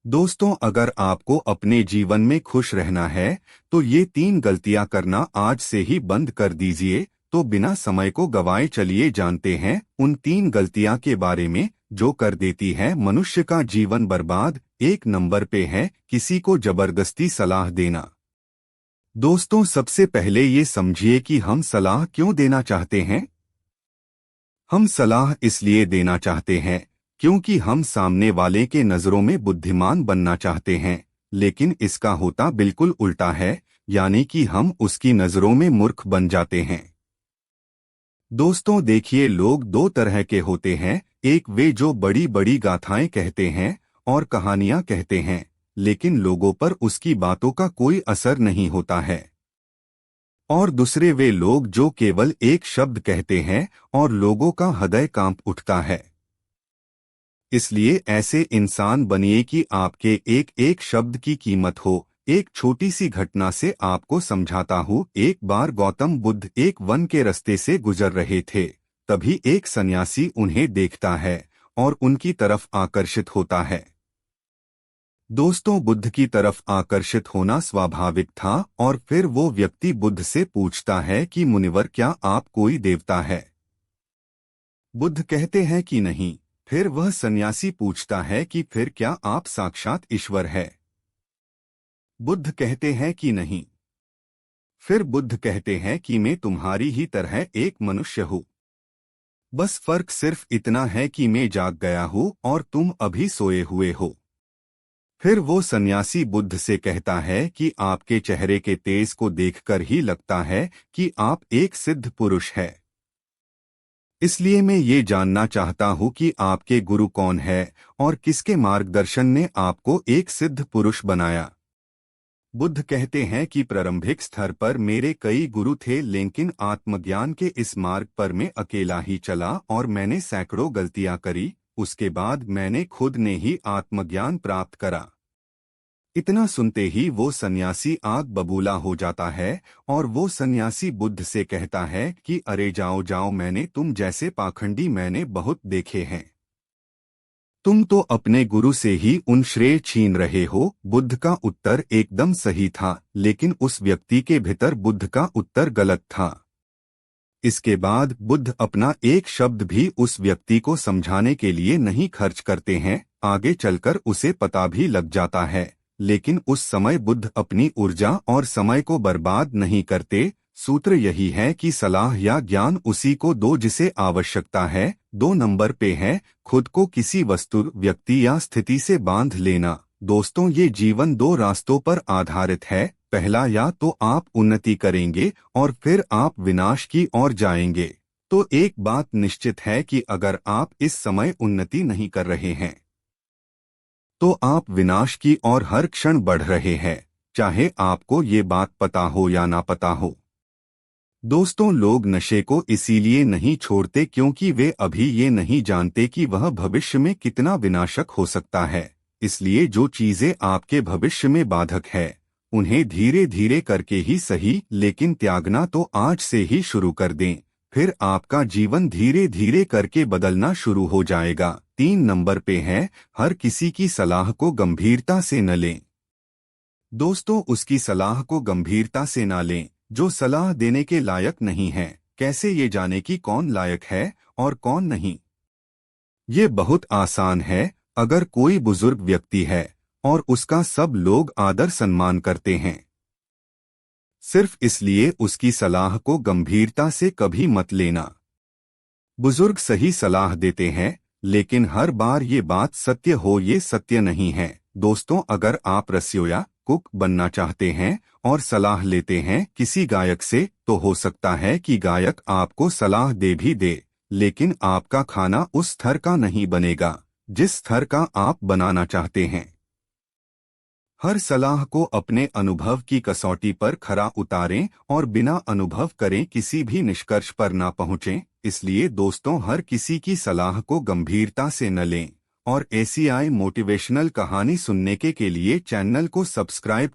दोस्तों, अगर आपको अपने जीवन में खुश रहना है तो ये 3 गलतियां करना आज से ही बंद कर दीजिए। तो बिना समय को गवाए चलिए जानते हैं उन 3 गलतियां के बारे में जो कर देती है मनुष्य का जीवन बर्बाद। 1 नंबर पे है किसी को जबरदस्ती सलाह देना। दोस्तों, सबसे पहले ये समझिए कि हम सलाह क्यों देना चाहते हैं। हम सलाह इसलिए देना चाहते हैं क्योंकि हम सामने वाले के नज़रों में बुद्धिमान बनना चाहते हैं, लेकिन इसका होता बिल्कुल उल्टा है, यानी कि हम उसकी नज़रों में मूर्ख बन जाते हैं। दोस्तों देखिए, लोग 2 तरह के होते हैं। एक वे जो बड़ी बड़ी गाथाएं कहते हैं और कहानियां कहते हैं, लेकिन लोगों पर उसकी बातों का कोई असर नहीं होता है। और दूसरे वे लोग जो केवल एक शब्द कहते हैं और लोगों का हृदय कांप उठता है। इसलिए ऐसे इंसान बनिए कि आपके एक एक शब्द की कीमत हो। एक छोटी सी घटना से आपको समझाता हूँ। एक बार गौतम बुद्ध एक वन के रास्ते से गुजर रहे थे। तभी एक सन्यासी उन्हें देखता है और उनकी तरफ आकर्षित होता है। दोस्तों, बुद्ध की तरफ आकर्षित होना स्वाभाविक था और फिर वो व्यक्ति बुद्ध से पूछता है कि मुनिवर, क्या आप कोई देवता है? बुद्ध कहते हैं कि नहीं। फिर वह सन्यासी पूछता है कि फिर क्या आप साक्षात ईश्वर है? बुद्ध कहते हैं कि नहीं। फिर बुद्ध कहते हैं कि मैं तुम्हारी ही तरह एक मनुष्य हूँ। बस फर्क सिर्फ इतना है कि मैं जाग गया हूँ और तुम अभी सोए हुए हो। फिर वो सन्यासी बुद्ध से कहता है कि आपके चेहरे के तेज को देखकर ही लगता है कि आप एक सिद्ध पुरुष है। इसलिए मैं ये जानना चाहता हूँ कि आपके गुरु कौन है और किसके मार्गदर्शन ने आपको एक सिद्ध पुरुष बनाया। बुद्ध कहते हैं कि प्रारंभिक स्तर पर मेरे कई गुरु थे, लेकिन आत्मज्ञान के इस मार्ग पर मैं अकेला ही चला और मैंने सैकड़ों गलतियां करी। उसके बाद मैंने खुद ने ही आत्मज्ञान प्राप्त करा। इतना सुनते ही वो सन्यासी आग बबूला हो जाता है और वो सन्यासी बुद्ध से कहता है कि अरे जाओ जाओ, मैंने तुम जैसे पाखंडी मैंने बहुत देखे हैं। तुम तो अपने गुरु से ही उन श्रेय छीन रहे हो। बुद्ध का उत्तर एकदम सही था, लेकिन उस व्यक्ति के भीतर बुद्ध का उत्तर गलत था। इसके बाद बुद्ध अपना एक शब्द भी उस व्यक्ति को समझाने के लिए नहीं खर्च करते हैं। आगे चलकर उसे पता भी लग जाता है, लेकिन उस समय बुद्ध अपनी ऊर्जा और समय को बर्बाद नहीं करते। सूत्र यही है कि सलाह या ज्ञान उसी को दो जिसे आवश्यकता है। 2 नंबर पे है खुद को किसी वस्तु, व्यक्ति या स्थिति से बांध लेना। दोस्तों, ये जीवन 2 रास्तों पर आधारित है। पहला, या तो आप उन्नति करेंगे और फिर आप विनाश की ओर जाएंगे। तो एक बात निश्चित है कि अगर आप इस समय उन्नति नहीं कर रहे हैं तो आप विनाश की ओर हर क्षण बढ़ रहे हैं, चाहे आपको ये बात पता हो या ना पता हो। दोस्तों, लोग नशे को इसीलिए नहीं छोड़ते क्योंकि वे अभी ये नहीं जानते कि वह भविष्य में कितना विनाशक हो सकता है। इसलिए जो चीजें आपके भविष्य में बाधक है उन्हें धीरे धीरे करके ही सही, लेकिन त्यागना तो आज से ही शुरू कर दें। फिर आपका जीवन धीरे धीरे करके बदलना शुरू हो जाएगा। 3 नंबर पे है हर किसी की सलाह को गंभीरता से न लें। दोस्तों, उसकी सलाह को गंभीरता से ना लें जो सलाह देने के लायक नहीं है। कैसे ये जाने कि कौन लायक है और कौन नहीं? ये बहुत आसान है। अगर कोई बुजुर्ग व्यक्ति है और उसका सब लोग आदर सम्मान करते हैं, सिर्फ इसलिए उसकी सलाह को गंभीरता से कभी मत लेना। बुजुर्ग सही सलाह देते हैं, लेकिन हर बार ये बात सत्य हो ये सत्य नहीं है। दोस्तों, अगर आप रसोइया कुक बनना चाहते हैं और सलाह लेते हैं किसी गायक से, तो हो सकता है कि गायक आपको सलाह दे भी दे, लेकिन आपका खाना उस स्तर का नहीं बनेगा जिस स्तर का आप बनाना चाहते हैं। हर सलाह को अपने अनुभव की कसौटी पर खरा उतारें और बिना अनुभव करें किसी भी निष्कर्ष पर ना पहुंचें। इसलिए दोस्तों, हर किसी की सलाह को गंभीरता से न लें। और ऐसी मोटिवेशनल कहानी सुनने के लिए चैनल को सब्सक्राइब